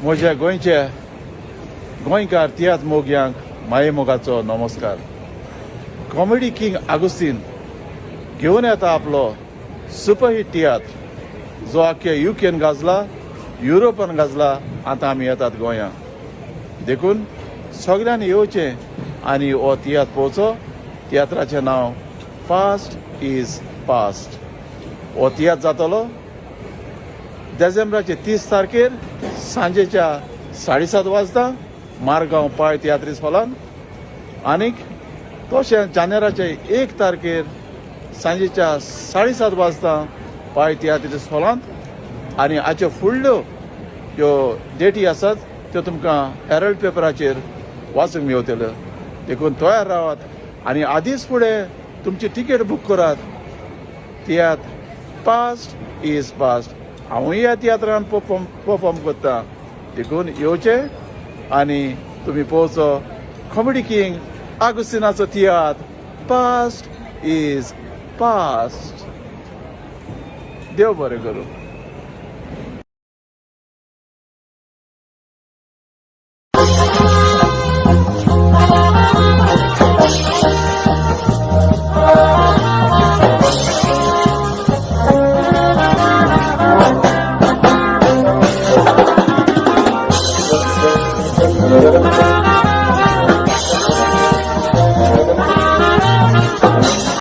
म्हज्या गोंयचे गोंयकार तियात्र मोग्यांक माये मोगाचो नमस्कार. कॉमेडी किंग आगोस्तीन घेवन येता आपलो सुपरहिट तियात्र जो आख्या युकेन गाजला, युरोपान गाजला. आतां आमी येतात गोंया. देखून सगळ्यांनी येवचें आनी हो तियात्र पळोवचो. तियात्राचें नांव फास्ट इज पास्ट. हो तियात्र जातलो डिसेंबराचे 30 तारखेर सांजेच्या 7:30 वाजता मारगांव पाय तियात्रीस हॉलान. आनीक तशेंच जानेराचे 1 तारखेर सांजेच्या 7:30 वाजता पाय तियात्रीस हॉलान. आनी हाच्यो फुडल्यो ज्यो डेटी आसात त्यो तुमकां हेरल्ड पेपराचेर वाचूंक मेवतल्यो. देखून तयार रावात आनी आदींच फुडें तुमची तिकेट बूक करात. Tiatr fast is past. हांवूय ह्या तियात्रान परफॉर्म करता. देखून येवचें आनी तुमी पळोवचो कॉमेडी किंग आगोस्तिनाचो तियात्र फास्ट इज पास्ट. देव बरें करूं.